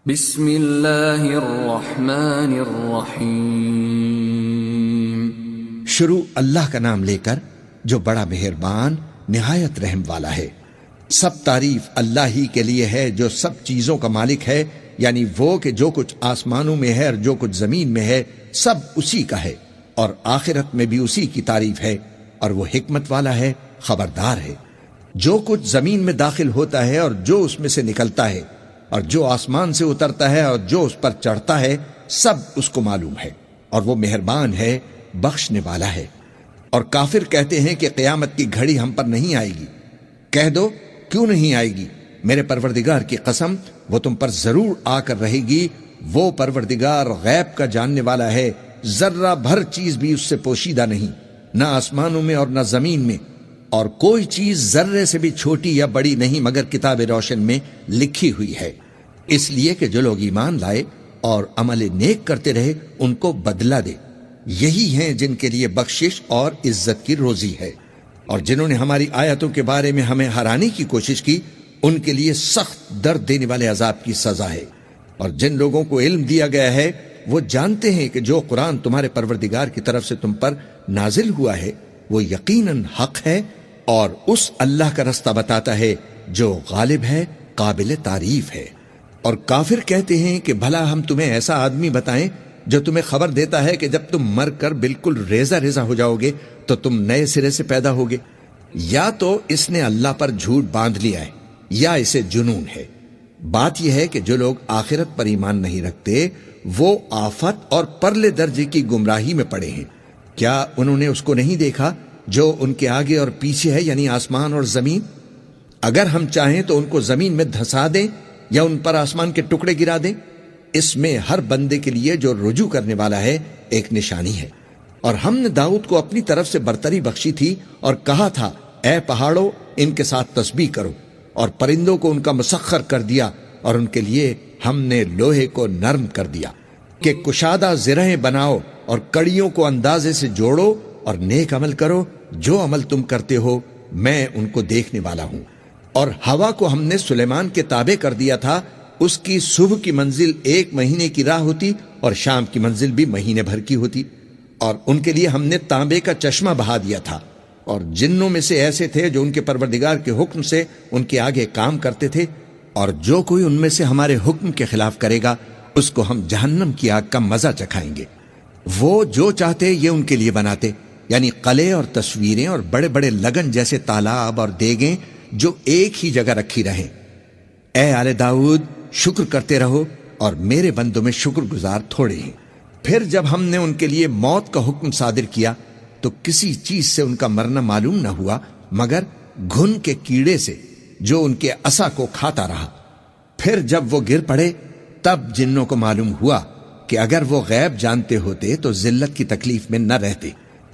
بسم اللہ الرحمن الرحیم۔ شروع اللہ کا نام لے کر جو بڑا مہربان نہایت رحم والا ہے۔ سب تعریف اللہ ہی کے لیے ہے جو سب چیزوں کا مالک ہے، یعنی وہ کہ جو کچھ آسمانوں میں ہے اور جو کچھ زمین میں ہے سب اسی کا ہے، اور آخرت میں بھی اسی کی تعریف ہے، اور وہ حکمت والا ہے، خبردار ہے۔ جو کچھ زمین میں داخل ہوتا ہے اور جو اس میں سے نکلتا ہے، اور جو آسمان سے اترتا ہے اور جو اس پر چڑھتا ہے، سب اس کو معلوم ہے، اور وہ مہربان ہے، بخشنے والا ہے۔ اور کافر کہتے ہیں کہ قیامت کی گھڑی ہم پر نہیں آئے گی۔ کہہ دو کیوں نہیں آئے گی؟ میرے پروردگار کی قسم وہ تم پر ضرور آ کر رہے گی۔ وہ پروردگار غیب کا جاننے والا ہے، ذرہ بھر چیز بھی اس سے پوشیدہ نہیں، نہ آسمانوں میں اور نہ زمین میں، اور کوئی چیز ذرے سے بھی چھوٹی یا بڑی نہیں مگر کتاب روشن میں لکھی ہوئی ہے، اس لیے کہ جو لوگ ایمان لائے اور عمل نیک کرتے رہے ان کو بدلہ دے۔ یہی ہیں جن کے لیے بخشش اور عزت کی روزی ہے، اور جنہوں نے ہماری آیتوں کے بارے میں ہمیں ہرانے کی کوشش کی ان کے لیے سخت درد دینے والے عذاب کی سزا ہے۔ اور جن لوگوں کو علم دیا گیا ہے وہ جانتے ہیں کہ جو قرآن تمہارے پروردگار کی طرف سے تم پر نازل ہوا ہے وہ یقیناً حق ہے، اور اس اللہ کا رستہ بتاتا ہے جو غالب ہے، قابل تعریف ہے۔ اور کافر کہتے ہیں کہ بھلا ہم تمہیں ایسا آدمی بتائیں جو تمہیں خبر دیتا ہے کہ جب تم مر کر بالکل ریزہ ریزہ ہو جاؤ گے تو تم نئے سرے سے پیدا ہوگے؟ یا تو اس نے اللہ پر جھوٹ باندھ لیا ہے یا اسے جنون ہے۔ بات یہ ہے کہ جو لوگ آخرت پر ایمان نہیں رکھتے وہ آفت اور پرلے درجے کی گمراہی میں پڑے ہیں۔ کیا انہوں نے اس کو نہیں دیکھا جو ان کے آگے اور پیچھے ہے، یعنی آسمان اور زمین؟ اگر ہم چاہیں تو ان کو زمین میں دھسا دیں یا ان پر آسمان کے ٹکڑے گرا دیں۔ اس میں ہر بندے کے لیے جو رجوع کرنے والا ہے ایک نشانی ہے۔ اور ہم نے داؤد کو اپنی طرف سے برتری بخشی تھی اور کہا تھا اے پہاڑوں ان کے ساتھ تسبیح کرو، اور پرندوں کو ان کا مسخر کر دیا، اور ان کے لیے ہم نے لوہے کو نرم کر دیا کہ کشادہ زرہیں بناؤ اور کڑیوں کو اندازے سے جوڑو اور نیک عمل کرو، جو عمل تم کرتے ہو میں ان کو دیکھنے والا ہوں۔ اور ہوا کو ہم نے سلیمان کے تابع کر دیا تھا، اس کی صبح کی منزل 1 مہینے کی راہ ہوتی اور شام کی منزل بھی مہینے بھر کی ہوتی۔ اور ان کے لیے ہم نے تانبے کا چشمہ بہا دیا تھا، اور جنوں میں سے ایسے تھے جو ان کے پروردگار کے حکم سے ان کے آگے کام کرتے تھے، اور جو کوئی ان میں سے ہمارے حکم کے خلاف کرے گا اس کو ہم جہنم کی آگ کا مزہ چکھائیں گے۔ وہ جو چاہتے یہ ان کے لیے بناتے، یعنی قلعے اور تصویریں اور بڑے بڑے لگن جیسے تالاب اور دیگیں جو ایک ہی جگہ رکھی رہیں۔ اے آل داؤد شکر کرتے رہو، اور میرے بندوں میں شکر گزار تھوڑے ہیں۔ پھر جب ہم نے ان کے لیے موت کا حکم صادر کیا تو کسی چیز سے ان کا مرنا معلوم نہ ہوا مگر گھن کے کیڑے سے جو ان کے عصا کو کھاتا رہا۔ پھر جب وہ گر پڑے تب جنوں کو معلوم ہوا کہ اگر وہ غیب جانتے ہوتے تو ذلت کی تکلیف میں نہ رہتے۔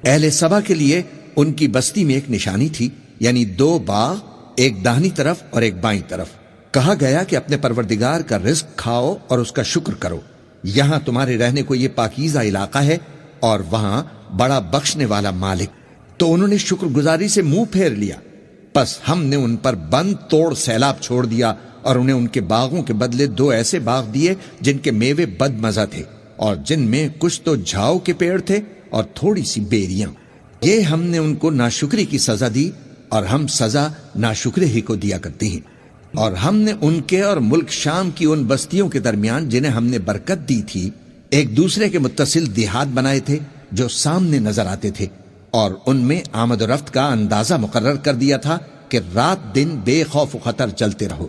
اہل سبا کے لیے ان کی بستی میں ایک نشانی تھی، یعنی 2 باغ، ایک داہنی طرف اور ایک بائیں طرف۔ کہا گیا کہ اپنے پروردگار کا رزق کھاؤ اور اس کا شکر کرو، یہاں تمہارے رہنے کو یہ پاکیزہ علاقہ ہے اور وہاں بڑا بخشنے والا مالک۔ تو انہوں نے شکر گزاری سے منہ پھیر لیا، پس ہم نے ان پر بند توڑ سیلاب چھوڑ دیا، اور انہیں ان کے باغوں کے بدلے 2 ایسے باغ دیے جن کے میوے بد مزہ تھے، اور جن میں کچھ تو جھاؤ کے پیڑ تھے اور تھوڑی سی بیریاں۔ یہ ہم نے ان کو ناشکری کی سزا دی، اور ہم سزا ناشکرے ہی کو دیا کرتے ہیں۔ اور ہم نے ان کے اور ملک شام کی ان بستیوں کے درمیان جنہیں ہم نے برکت دی تھی ایک دوسرے کے متصل دیہات بنائے تھے جو سامنے نظر آتے تھے، اور ان میں آمد و رفت کا اندازہ مقرر کر دیا تھا کہ رات دن بے خوف و خطر چلتے رہو۔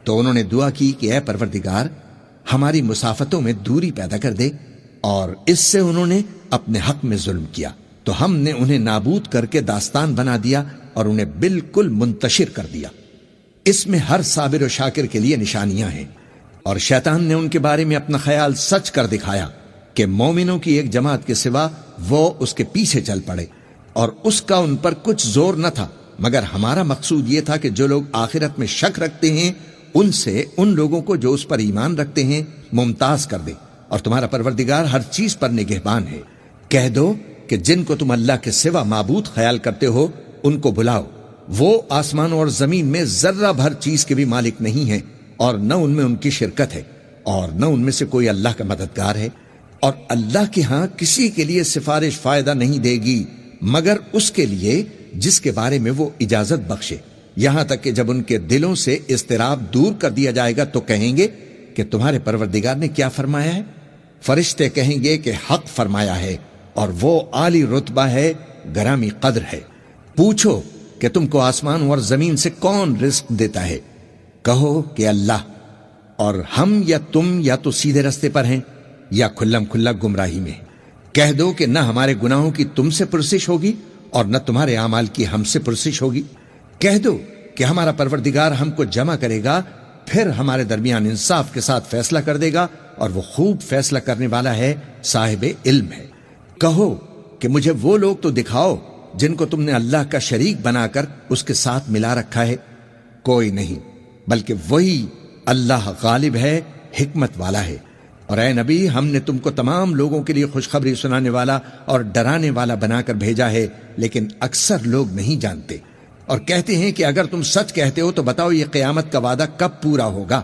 تو انہوں نے دعا کی کہ اے پروردگار ہماری مسافتوں میں دوری پیدا کر دے، اور اس سے انہوں نے اپنے حق میں ظلم کیا، تو ہم نے انہیں نابود کر کے داستان بنا دیا اور انہیں بالکل منتشر کر دیا۔ اس میں ہر صابر و شاکر کے لیے نشانیاں ہیں۔ اور شیطان نے ان کے بارے میں اپنا خیال سچ کر دکھایا کہ مومنوں کی ایک جماعت کے سوا وہ اس کے پیچھے چل پڑے، اور اس کا ان پر کچھ زور نہ تھا، مگر ہمارا مقصود یہ تھا کہ جو لوگ آخرت میں شک رکھتے ہیں ان سے ان لوگوں کو جو اس پر ایمان رکھتے ہیں ممتاز کر دے، اور تمہارا پروردگار ہر چیز پر نگہبان ہے۔ کہہ دو کہ جن کو تم اللہ کے سوا معبود خیال کرتے ہو ان کو بلاؤ، وہ آسمان اور زمین میں ذرہ بھر چیز کے بھی مالک نہیں ہیں، اور نہ ان میں ان کی شرکت ہے، اور نہ ان میں سے کوئی اللہ کا مددگار ہے، اور اللہ کے ہاں کسی کے لیے سفارش فائدہ نہیں دے گی مگر اس کے لیے جس کے بارے میں وہ اجازت بخشے، یہاں تک کہ جب ان کے دلوں سے اضطراب دور کر دیا جائے گا تو کہیں گے کہ تمہارے پروردگار نے کیا فرمایا ہے؟ فرشتے کہیں گے کہ حق فرمایا ہے، اور وہ عالی رتبہ ہے، گرامی قدر ہے۔ پوچھو کہ تم کو آسمان اور زمین سے کون رزق دیتا ہے؟ کہو کہ اللہ، اور ہم یا تم یا تو سیدھے رستے پر ہیں یا کھلم کھلا گمراہی میں۔ کہہ دو کہ نہ ہمارے گناہوں کی تم سے پرسش ہوگی اور نہ تمہارے اعمال کی ہم سے پرسش ہوگی۔ کہہ دو کہ ہمارا پروردگار ہم کو جمع کرے گا، پھر ہمارے درمیان انصاف کے ساتھ فیصلہ کر دے گا، اور وہ خوب فیصلہ کرنے والا ہے، صاحب علم ہے۔ کہو کہ مجھے وہ لوگ تو دکھاؤ جن کو تم نے اللہ کا شریک بنا کر اس کے ساتھ ملا رکھا ہے۔ کوئی نہیں، بلکہ وہی اللہ غالب ہے، حکمت والا ہے۔ اور اے نبی، ہم نے تم کو تمام لوگوں کے لیے خوشخبری سنانے والا اور ڈرانے والا بنا کر بھیجا ہے، لیکن اکثر لوگ نہیں جانتے، اور کہتے ہیں کہ اگر تم سچ کہتے ہو تو بتاؤ یہ قیامت کا وعدہ کب پورا ہوگا۔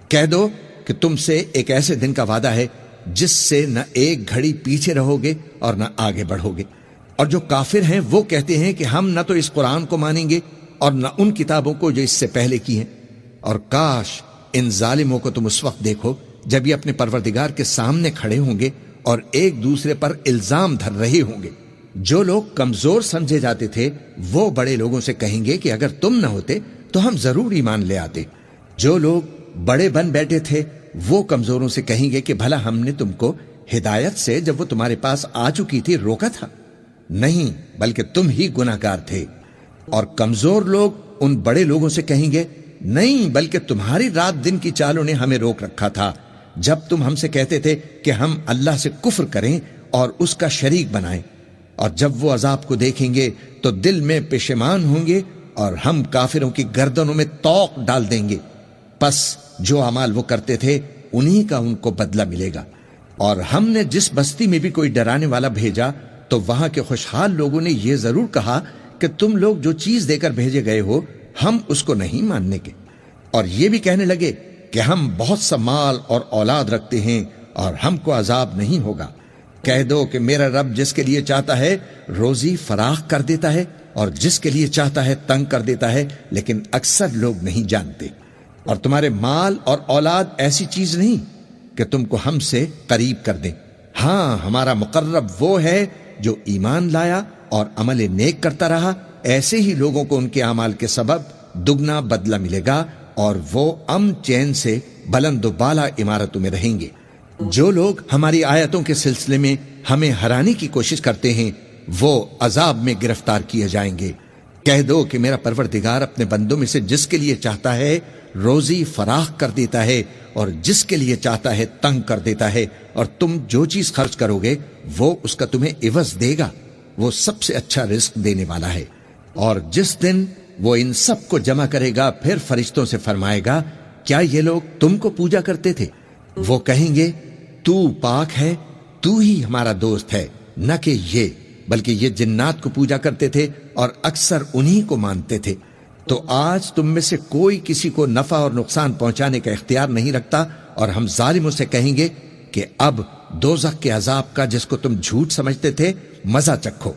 کہہ دو کہ تم سے ایک ایسے دن کا وعدہ ہے جس سے نہ ایک گھڑی پیچھے رہو گے اور نہ آگے بڑھو گے۔ اور جو کافر ہیں وہ کہتے ہیں کہ ہم نہ تو اس قرآن کو مانیں گے اور نہ ان کتابوں کو جو اس سے پہلے کی ہیں، اور کاش ان ظالموں کو تم اس وقت دیکھو جب یہ اپنے پروردگار کے سامنے کھڑے ہوں گے اور ایک دوسرے پر الزام دھر رہے ہوں گے۔ جو لوگ کمزور سمجھے جاتے تھے وہ بڑے لوگوں سے کہیں گے کہ اگر تم نہ ہوتے تو ہم ضرور ایمان لے آتے۔ جو لوگ بڑے بن بیٹھے تھے وہ کمزوروں سے کہیں گے کہ بھلا ہم نے تم کو ہدایت سے جب وہ تمہارے پاس آ چکی تھی روکا تھا؟ نہیں، بلکہ تم ہی گناہگار تھے۔ اور کمزور لوگ ان بڑے لوگوں سے کہیں گے نہیں، بلکہ تمہاری رات دن کی چالوں نے ہمیں روک رکھا تھا، جب تم ہم سے کہتے تھے کہ ہم اللہ سے کفر کریں اور اس کا شریک بنائیں۔ اور جب وہ عذاب کو دیکھیں گے تو دل میں پشیمان ہوں گے، اور ہم کافروں کی گردنوں میں طوق ڈال دیں گے۔ پس جو اعمال وہ کرتے تھے انہی کا ان کو بدلہ ملے گا۔ اور ہم نے جس بستی میں بھی کوئی ڈرانے والا بھیجا تو وہاں کے خوشحال لوگوں نے یہ ضرور کہا کہ تم لوگ جو چیز دے کر بھیجے گئے ہو ہم اس کو نہیں ماننے کے، اور یہ بھی کہنے لگے کہ ہم بہت سا مال اور اولاد رکھتے ہیں اور ہم کو عذاب نہیں ہوگا۔ کہہ دو کہ میرا رب جس کے لیے چاہتا ہے روزی فراخ کر دیتا ہے اور جس کے لیے چاہتا ہے تنگ کر دیتا ہے، لیکن اکثر لوگ نہیں جانتے۔ اور تمہارے مال اور اولاد ایسی چیز نہیں کہ تم کو ہم سے قریب کر دیں۔ ہاں، ہمارا مقرب وہ ہے جو ایمان لایا اور عمل نیک کرتا رہا، ایسے ہی لوگوں کو ان کے اعمال کے سبب دگنا بدلہ ملے گا، اور وہ امن چین سے بلند و بالا عمارتوں میں رہیں گے۔ جو لوگ ہماری آیتوں کے سلسلے میں ہمیں ہرانے کی کوشش کرتے ہیں وہ عذاب میں گرفتار کیے جائیں گے۔ کہہ دو کہ میرا پروردگار اپنے بندوں میں سے جس کے لیے چاہتا ہے روزی فراخ کر دیتا ہے اور جس کے لیے چاہتا ہے تنگ کر دیتا ہے، اور تم جو چیز خرچ کرو گے وہ اس کا تمہیں عوض دے گا، وہ سب سے اچھا رزق دینے والا ہے۔ اور جس دن وہ ان سب کو جمع کرے گا پھر فرشتوں سے فرمائے گا کیا یہ لوگ تم کو پوجا کرتے تھے؟ وہ کہیں گے تو پاک ہے، تو ہی ہمارا دوست ہے، نہ کہ یہ، بلکہ یہ جنات کو پوجا کرتے تھے اور اکثر انہی کو مانتے تھے۔ تو آج تم میں سے کوئی کسی کو نفع اور نقصان پہنچانے کا اختیار نہیں رکھتا، اور ہم ظالموں سے کہیں گے کہ اب دوزخ کے عذاب کا جس کو تم جھوٹ سمجھتے تھے مزہ چکھو۔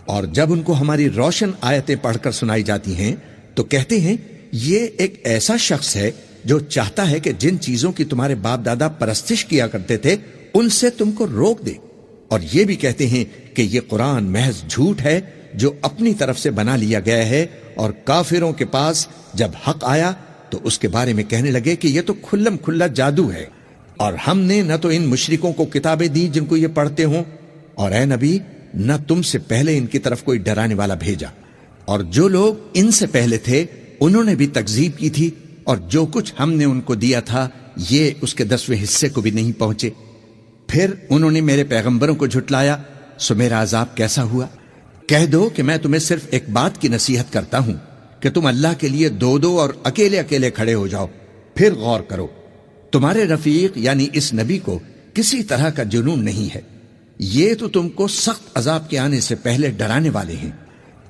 اور جب ان کو ہماری روشن آیتیں پڑھ کر سنائی جاتی ہیں تو کہتے ہیں یہ ایک ایسا شخص ہے جو چاہتا ہے کہ جن چیزوں کی تمہارے باپ دادا پرستش کیا کرتے تھے ان سے تم کو روک دے، اور یہ بھی کہتے ہیں کہ یہ قرآن محض جھوٹ ہے جو اپنی طرف سے بنا لیا گیا ہے۔ اور کافروں کے پاس جب حق آیا تو اس کے بارے میں کہنے لگے کہ یہ تو کھلم کھلا جادو ہے، اور ہم نے نہ تو ان مشرکوں کو کتابیں دی جن کو یہ پڑھتے ہوں، اور اے نبی نہ تم سے پہلے ان کی طرف کوئی ڈرانے والا بھیجا، اور جو لوگ ان سے پہلے تھے انہوں نے بھی تکذیب کی تھی، اور جو کچھ ہم نے ان کو دیا تھا یہ اس کے 10ویں حصے کو بھی نہیں پہنچے۔ پھر انہوں نے میرے پیغمبروں کو جھٹلایا، سو میرا عذاب کیسا ہوا؟ کہہ دو کہ میں تمہیں صرف ایک بات کی نصیحت کرتا ہوں کہ تم اللہ کے لیے دو دو اور اکیلے اکیلے کھڑے ہو جاؤ، پھر غور کرو۔ تمہارے رفیق یعنی اس نبی کو کسی طرح کا جنون نہیں ہے، یہ تو تم کو سخت عذاب کے آنے سے پہلے ڈرانے والے ہیں۔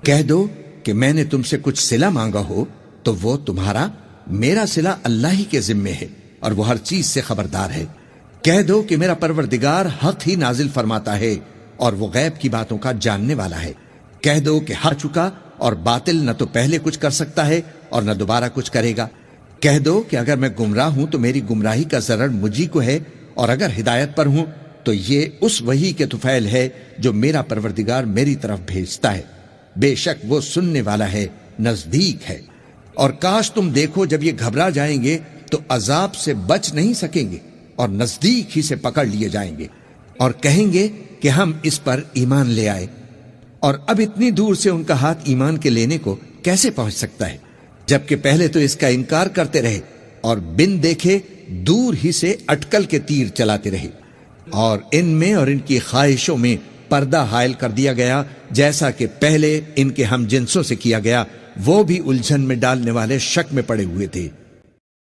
کہہ دو کہ میں نے تم سے کچھ صلہ مانگا ہو تو وہ تمہارا، میرا صلہ اللہ ہی کے ذمے ہے، اور وہ ہر چیز سے خبردار ہے۔ کہہ دو کہ میرا پروردگار حق ہی نازل فرماتا ہے اور وہ غیب کی باتوں کا جاننے والا ہے۔ کہہ دو کہ ہار چکا اور باطل نہ تو پہلے کچھ کر سکتا ہے اور نہ دوبارہ کچھ کرے گا۔ کہہ دو کہ اگر میں گمراہ ہوں تو میری گمراہی کا ضرر مجھی کو ہے، اور اگر ہدایت پر ہوں تو یہ اس وحی کے طفیل ہے جو میرا پروردگار میری طرف بھیجتا ہے۔ بے شک وہ سننے والا ہے، نزدیک ہے۔ اور کاش تم دیکھو جب یہ گھبرا جائیں گے تو عذاب سے بچ نہیں سکیں گے اور نزدیک ہی سے پکڑ لیے جائیں گے، اور کہیں گے کہ ہم اس پر ایمان لے آئے۔ اور اب اتنی دور سے ان کا ہاتھ ایمان کے لینے کو کیسے پہنچ سکتا ہے، جبکہ پہلے تو اس کا انکار کرتے رہے اور بن دیکھے دور ہی سے اٹکل کے تیر چلاتے رہے، اور ان میں اور ان کی خواہشوں میں پردہ حائل کر دیا گیا، جیسا کہ پہلے ان کے ہم جنسوں سے کیا گیا، وہ بھی الجھن میں ڈالنے والے شک میں پڑے ہوئے تھے۔